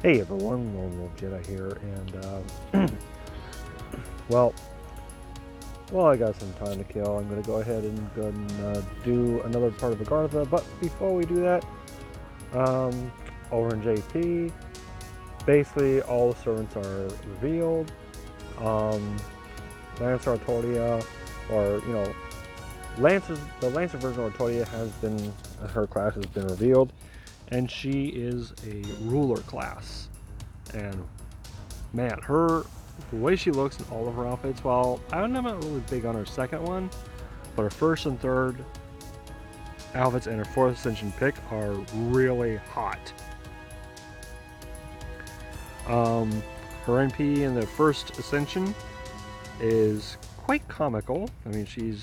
Hey everyone, Lone Wolf Jedi here, and well, I got some time to kill. I'm going to go ahead and do another part of Agartha, but before we do that, over in JP, basically all the servants are revealed. Lancer Artoria, or the Lancer version of Artoria has been, her class has been revealed, and she is a ruler class. And man, the way she looks in all of her outfits, well, I'm not really big on her second one, but her first and third outfits and her fourth ascension pick are really hot. Her NP in the first ascension is quite comical. I mean, she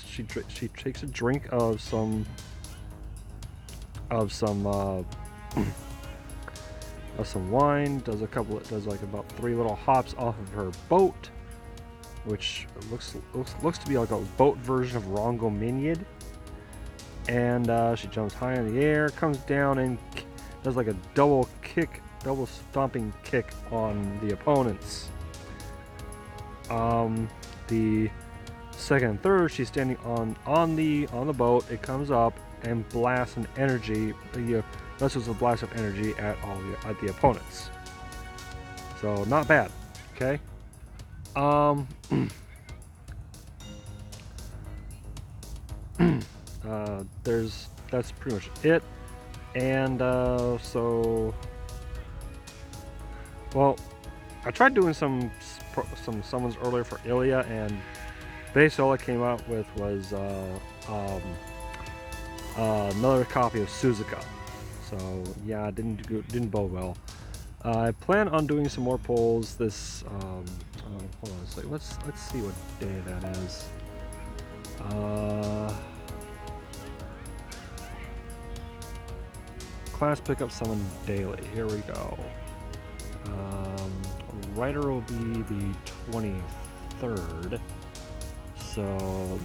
takes a drink of some wine, does like about 3 little hops off of her boat, which looks to be like a boat version of Rongo Minyid. And she jumps high in the air, comes down and does like a double stomping kick on the opponents. The second and third, she's standing on the boat. It comes up and blasts an energy. This was a blast of energy at the opponents. So not bad. Okay. That's pretty much it. And so, well, I tried doing some summons earlier for Ilya, and basically all I came out with was another copy of Suzuka. So yeah, it didn't bode well. I plan on doing some more polls this. Hold on a second. Let's see what day that is. Class pickup summon daily. Here we go. Writer will be the 23rd. So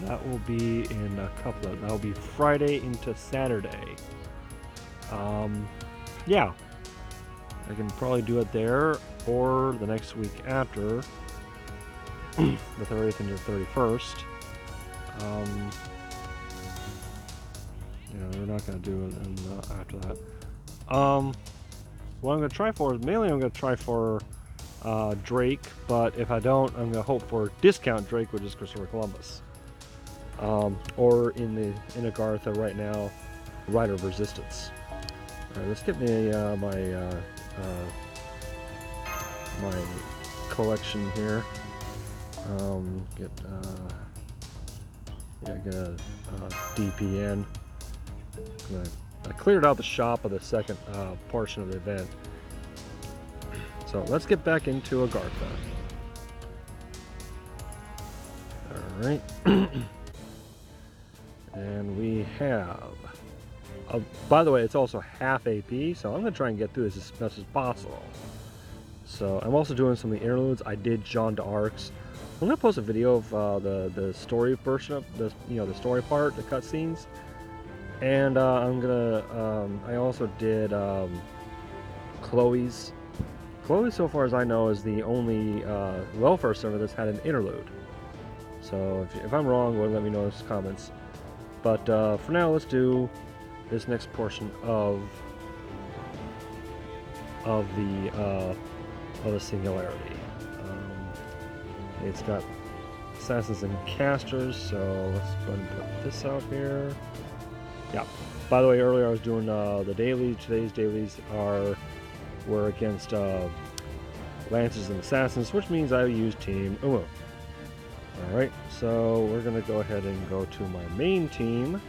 that will be in a couple of. That will be Friday into Saturday. Yeah, I can probably do it there or the next week after, the 30th into the 31st. Yeah, we're not going to do it after that. What I'm going to try for is mainly I'm going to try for Drake, but if I don't, I'm going to hope for discount Drake, which is Christopher Columbus. Or in Agartha right now, Rider of Resistance. Alright, let's get me my collection here. Get a DPN. I cleared out the shop of the second portion of the event. So let's get back into Agartha. Alright. And we have... by the way, it's also half AP, so I'm going to try and get through this as much as possible. So I'm also doing some of the interludes. I did Jeanne d'Arc's. I'm going to post a video of the story portion of the story part, the cutscenes. And I'm gonna I also did Chloe's. Chloe, so far as I know, is the only welfare server that's had an interlude. So if I'm wrong, well, let me know in the comments. But for now, let's do this next portion of the singularity. It's got assassins and casters, so let's go ahead and put this out here. Yeah. By the way, earlier I was doing the dailies. Today's dailies were against Lancers and Assassins, which means I use Team Umu. All right, so we're gonna go ahead and go to my main team.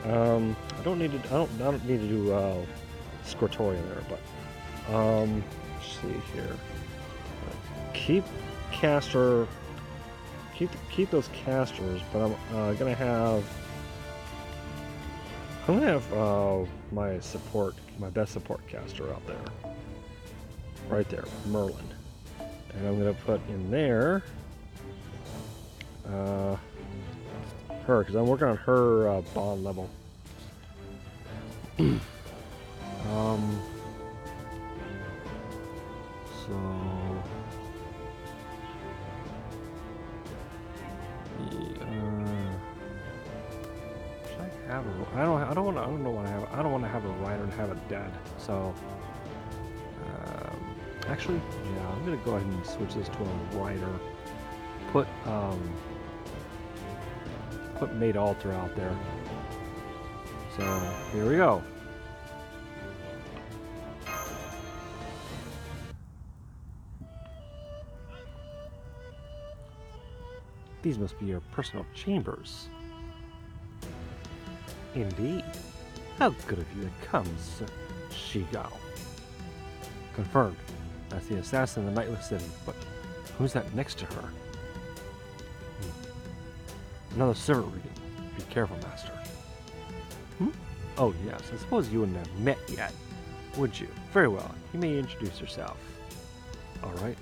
I don't need to do Scortoria there, but let's see here. Keep those casters, but I'm gonna have my best support caster out there, right there, Merlin, and I'm gonna put in there her, because I'm working on her bond level. So should I have a? I don't want to have a rider and have it dead. So actually, yeah, I'm gonna go ahead and switch this to a rider. Put Mate Alter out there. So here we go. These must be your personal chambers. Indeed. How good of you to come, Scheherazade. Confirmed. That's the assassin in the Nightless City, but who's that next to her? Another servant reading. Be careful, master. Oh yes, I suppose you wouldn't have met yet, would you? Very well, you may introduce yourself. Alright,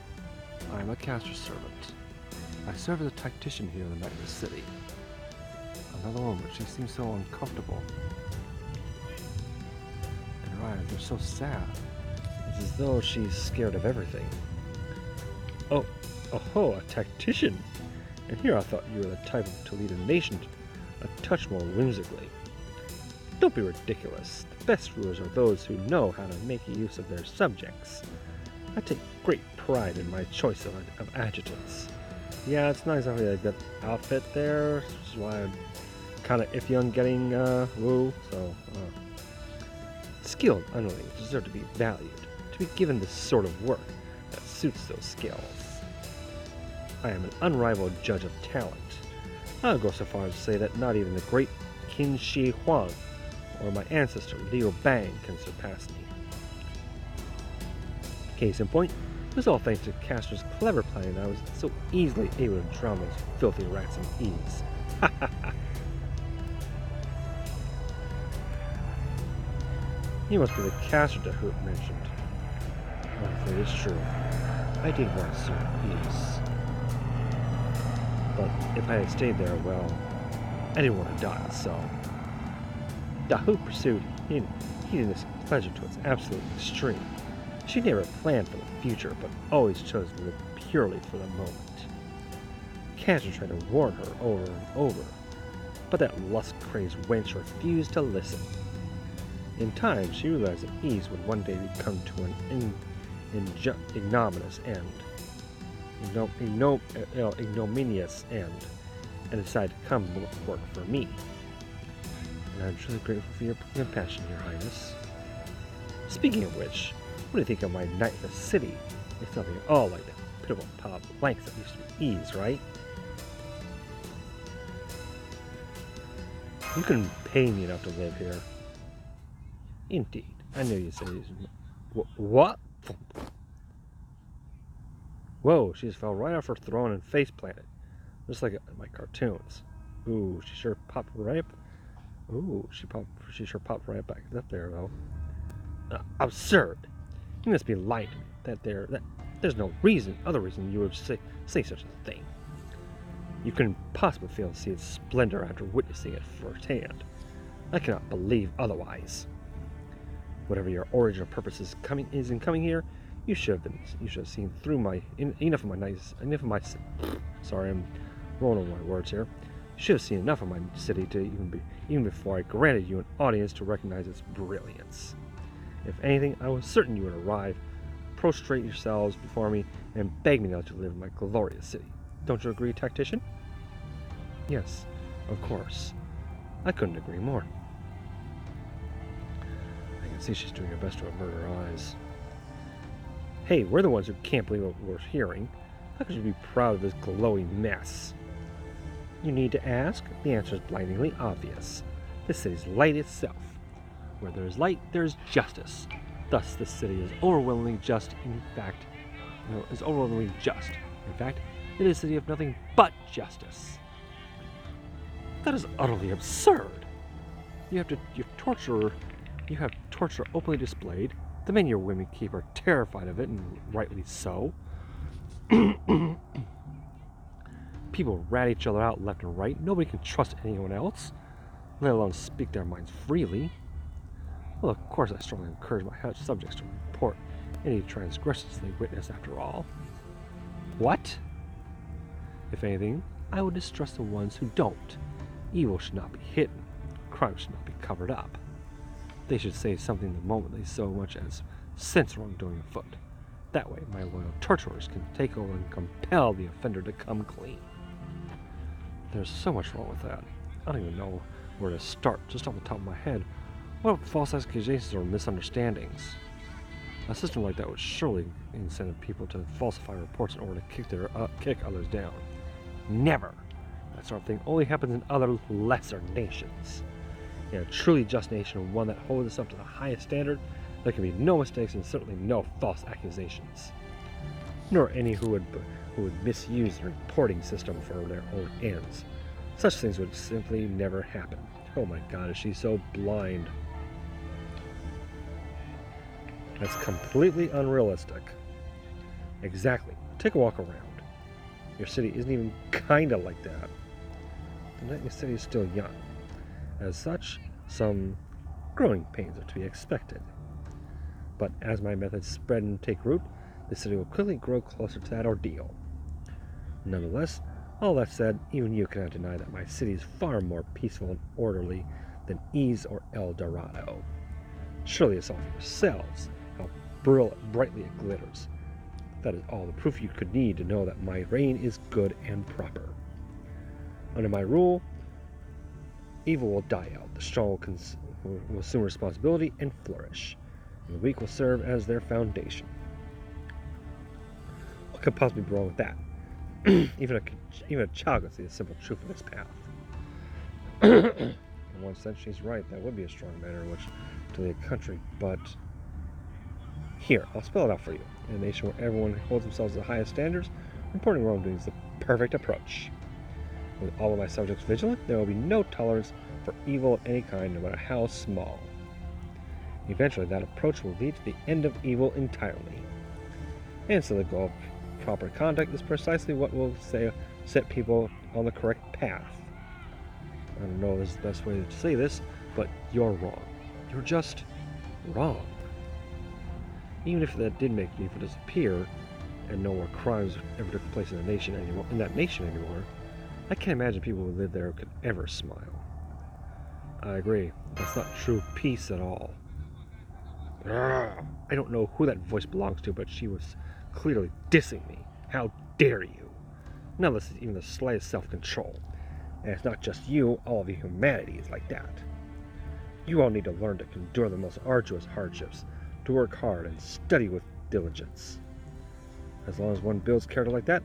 I am a caster's servant. I serve as a tactician here in the Nightless City. Another one, but she seems so uncomfortable. And her eyes, they're so sad. It's as though she's scared of everything. Oh, a tactician! And here I thought you were the type to lead a nation a touch more whimsically. Don't be ridiculous. The best rulers are those who know how to make use of their subjects. I take great pride in my choice of adjutants. Yeah, it's nice having a good outfit there, which is why I'm kind of iffy on getting Woo. So, skilled underlings deserve to be valued, to be given the sort of work that suits those skills. I am an unrivaled judge of talent. I'll go so far as to say that not even the great Qin Shi Huang or my ancestor Liu Bang can surpass me. Case in point, it was all thanks to Castor's clever planning that I was so easily able to drown those filthy rats in ease. Ha ha ha! You must be the Castor Dahoot mentioned. Honestly, it's true. I did want to serve peace. But if I had stayed there, well, I didn't want to die, so... Dahoot pursued hedonistic pleasure to its absolute extreme. She never planned for the future, but always chose to live purely for the moment. Castor tried to warn her over and over, but that lust-crazed wench refused to listen. In time, she realized that ease would one day come to an ignominious end. Ignominious end, and decided to come work for me. And I'm truly grateful for your compassion, Your Highness. Speaking of which, what do you think of my Nightless City? It's nothing at all like that pitiful pile of blanks that used to be ease, right? You couldn't pay me enough to live here. Indeed. I knew you'd say what? Whoa, she just fell right off her throne and face planted. Just like my cartoons. Ooh, she sure popped right up. Ooh, she sure popped right back up there, though. Absurd. You must be lying to me. That there's no other reason you would say such a thing. You couldn't possibly fail to see its splendor after witnessing it firsthand. I cannot believe otherwise. Whatever your original purpose is in coming here, you should have seen through enough of my sorry, I'm rolling over my words here. You should have seen enough of my city to even before I granted you an audience to recognize its brilliance. If anything, I was certain you would arrive, prostrate yourselves before me, and beg me not to live in my glorious city. Don't you agree, tactician? Yes, of course. I couldn't agree more. I can see she's doing her best to avert her eyes. Hey, we're the ones who can't believe what we're hearing. How could you be proud of this glowing mess? You need to ask? The answer is blindingly obvious. This city's light itself. Where there is light, there is justice. Thus, this city is overwhelmingly just. In fact, it is a city of nothing but justice. That is utterly absurd. You have torture openly displayed. The men your women keep are terrified of it, and rightly so. People rat each other out left and right. Nobody can trust anyone else, let alone speak their minds freely. Well, of course, I strongly encourage my subjects to report any transgressions they witness after all. What? If anything, I would distrust the ones who don't. Evil should not be hidden. Crime should not be covered up. They should say something the moment they so much as sense wrongdoing afoot. That way, my loyal torturers can take over and compel the offender to come clean. There's so much wrong with that. I don't even know where to start, just off the top of my head. What about false accusations or misunderstandings? A system like that would surely incentive people to falsify reports in order to kick others down. Never! That sort of thing only happens in other lesser nations. In a truly just nation, and one that holds us up to the highest standard, there can be no mistakes and certainly no false accusations. Nor any who would misuse the reporting system for their own ends. Such things would simply never happen. Oh my God, is she so blind? That's completely unrealistic. Exactly. Take a walk around. Your city isn't even kinda like that. The city is still young. As such, some growing pains are to be expected. But as my methods spread and take root, the city will quickly grow closer to that ordeal. Nonetheless, all that said, even you cannot deny that my city is far more peaceful and orderly than Ease or El Dorado. Surely it's all for yourselves, how brightly it glitters. That is all the proof you could need to know that my reign is good and proper. Under my rule, evil will die out, the strong will assume responsibility and flourish, and the weak will serve as their foundation. What could possibly be wrong with that? Even a child can see the simple truth of this path. In one sense, she's right. That would be a strong manner in which to lead a country, but here, I'll spell it out for you. In a nation where everyone holds themselves to the highest standards, reporting wrongdoing is the perfect approach. With all of my subjects vigilant, there will be no tolerance for evil of any kind, no matter how small. Eventually, that approach will lead to the end of evil entirely. And so the goal of proper conduct is precisely what will set people on the correct path. I don't know if this is the best way to say this, but you're wrong. You're just wrong. Even if that did make evil disappear, and no more crimes ever took place in that nation anymore, I can't imagine people who live there could ever smile. I agree. That's not true peace at all. I don't know who that voice belongs to, but she was clearly dissing me. How dare you? None of this is even the slightest self-control. And it's not just you, all of humanity is like that. You all need to learn to endure the most arduous hardships, to work hard and study with diligence. As long as one builds character like that,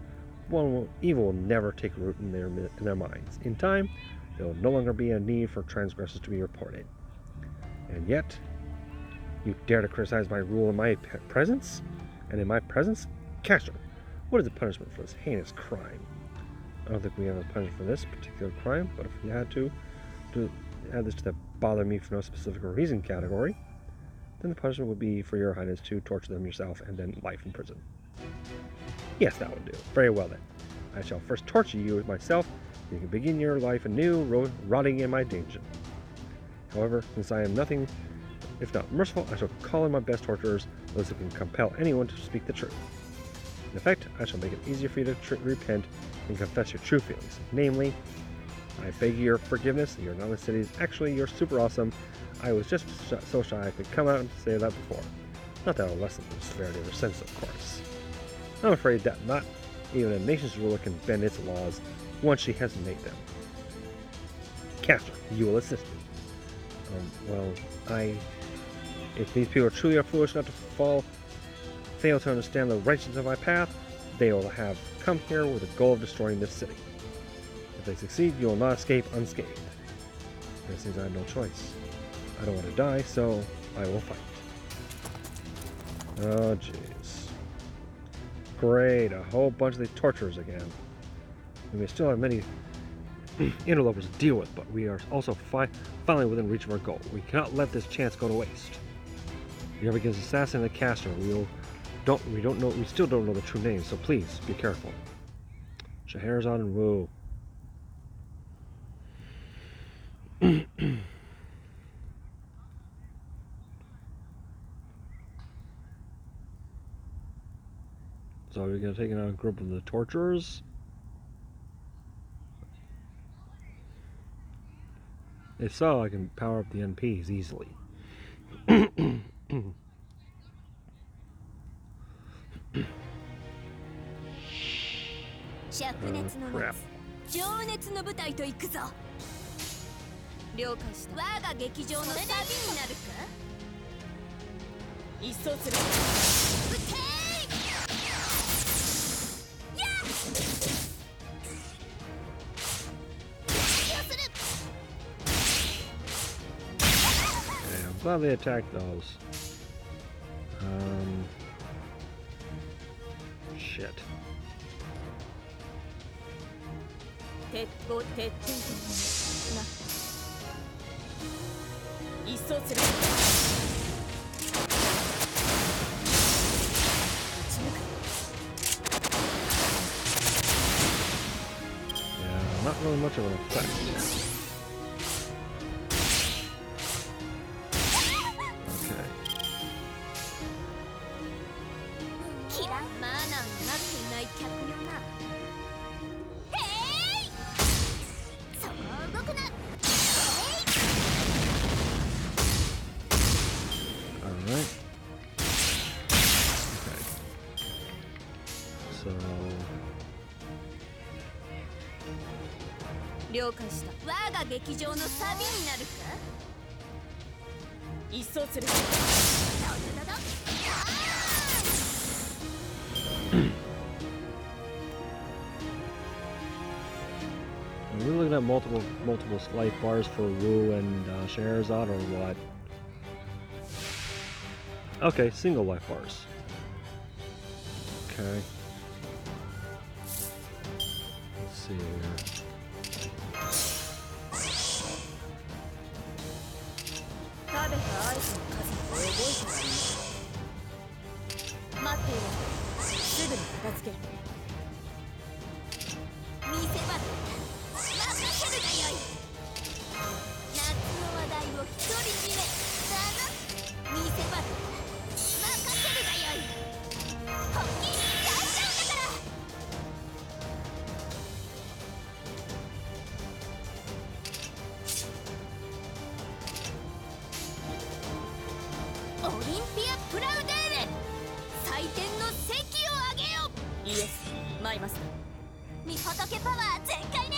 evil will never take root in their minds. In time, there will no longer be a need for transgressors to be reported. And yet, you dare to criticize my rule in my presence? And in my presence? Castor, what is the punishment for this heinous crime? I don't think we have a punishment for this particular crime, but if we had to add this to the bother me for no specific reason category, then the punishment would be for your highness to torture them yourself and then life in prison. Yes, that would do. Very well then. I shall first torture you myself, and you can begin your life anew, rotting in my dungeon. However, since I am nothing if not merciful, I shall call in my best torturers, those who can compel anyone to speak the truth. In effect, I shall make it easier for you to repent and confess your true feelings. Namely, I beg your forgiveness, your non-city is actually you're super awesome. I was just so shy I could come out and say that before. Not that I'll lessen the severity of her sentence, of course. I'm afraid that not even a nation's ruler can bend its laws once she has made them. Castor, you will assist me. If these people truly are foolish enough to fail to understand the righteousness of my path, they will have come here with the goal of destroying this city. If they succeed, you will not escape unscathed. It seems I have no choice. I don't want to die, so I will fight. Oh, jeez. Great, a whole bunch of these torturers again. We may still have many interlopers to deal with, but we are also finally within reach of our goal. We cannot let this chance go to waste. You're up against assassin and Castor. We still don't know the true names, so please be careful. Scheherazade and Wu. So we're gonna take out a group of the torturers. If so, I can power up the NPs easily. Crap. 情熱の舞台と行くぞ。了解した。我が劇場の旅になるか。一掃する。撃てー。やっ。Okay, I'm glad they attacked those. Shit. 鉄砲鉄砲な。一掃する。Yeah, not really much of an effect. Okay. キラマナーになっていない客よな。へい。そこ動くな。 Alright. Okay. So... 了解した。我が劇場のサビになるか。一掃する。Are we looking at multiple life bars for Wu and Scheherazade, or what? Okay, single life bars. Okay. Let's see here. 食べたアイスの数を覚えてない。待っていろ。すぐに片付ける。見せ場だ。任せるがよい。夏の話題を独り占めだな。見せ場だ。任せるがよい。本気に出しちゃうんだから。オリンピア・プラウデーレ、祭典の席を上げよ。イエス、マイマスター。御仏パワー全開ね。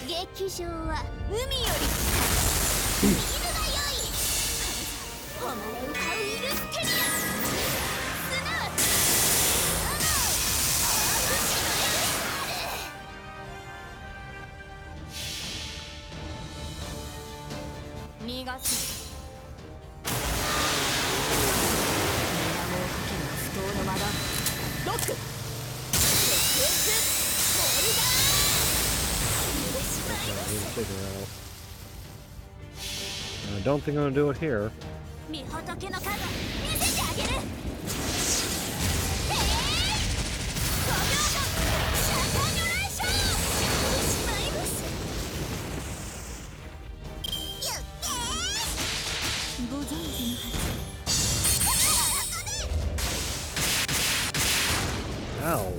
劇場は海より近い。見るがよい。誉れ歌うイルステリア、すなわち逃がす。もうかけの不当の間だ。ロック。I don't think I'm gonna do it here. 御仏の数見せてあげる。Ow.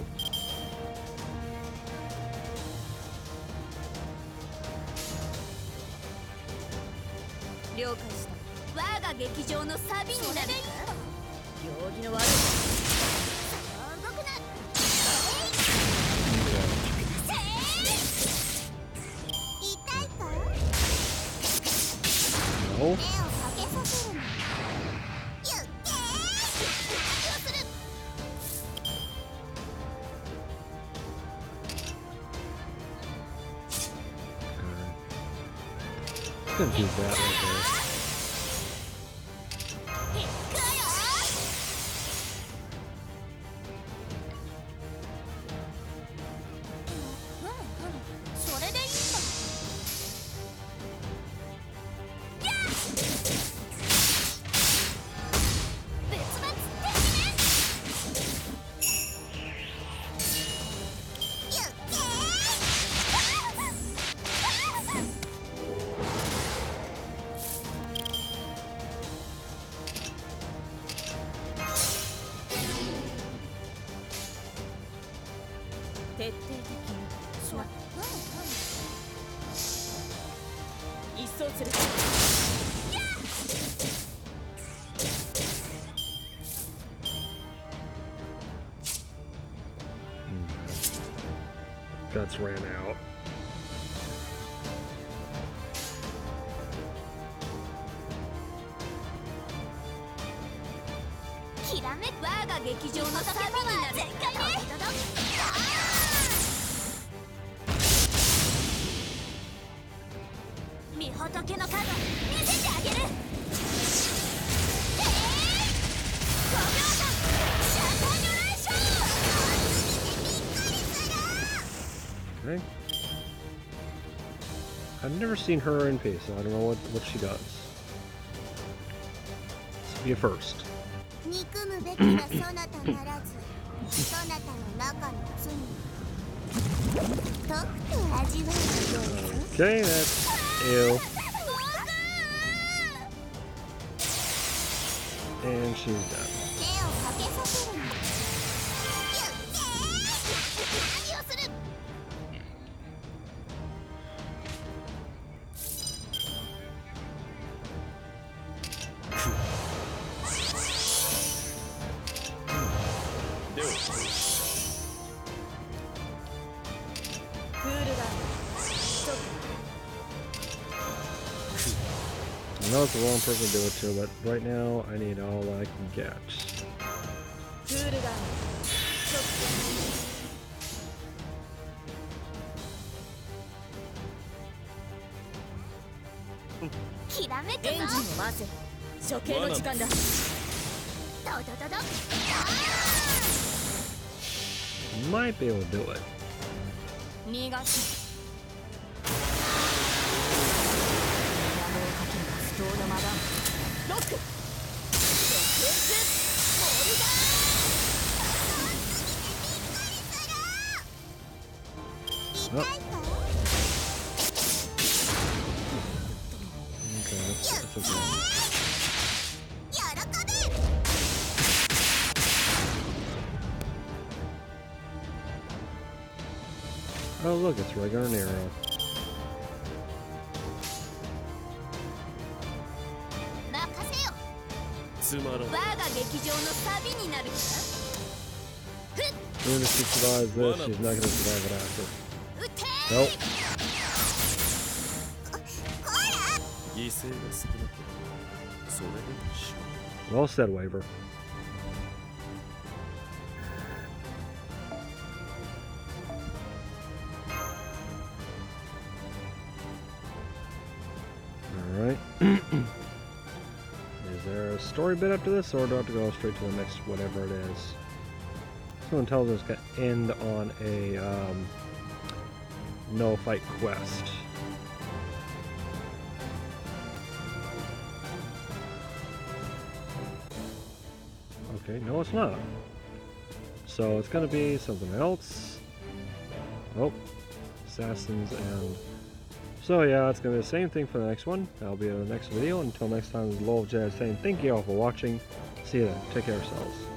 了解した。我が劇場のサビになるか。行儀の悪い。動くな。痛いか。 No. 目をかけさせるの。ゆっけー。発表する。 Gonna do that right there. それでいいんだ。別々的ね。ゆっけー。する。 Guts ran out. きらめく我が劇場のサビになる。全開ね。御仏の数見せてあげる。5秒間シャンパンニョレーション。 Okay. I've never seen her in pace, so I don't know what she does. This will be a first. 憎むべきはそなたならず、そなたの中の罪。とくと味わうよ。 Okay, that's ew. And she's done. 手をかけさせるの。何をする。 I know it's the wrong person to do it to, but right now I need all I can get. Might be able to do it. 痛いか。 Okay, that's okay. 喜べ。 Oh look, it's regular and arrow. 任せよ。つまらん。我が劇場のサビになるから。 Even if she survives this, she's not gonna survive it after. 撃て。 Nope. 犠牲が少なければそれでもしよ Well said, Waver. Alright. Is there a story bit up to this, or do I have to go straight to the next whatever it is? Someone tells us it's going to end on a no fight quest. Okay, no it's not. So it's going to be something else. Oh, assassins and... So yeah, it's going to be the same thing for the next one. That'll be in the next video. Until next time, this is Lowell Jazz saying thank you all for watching. See you then. Take care of yourselves.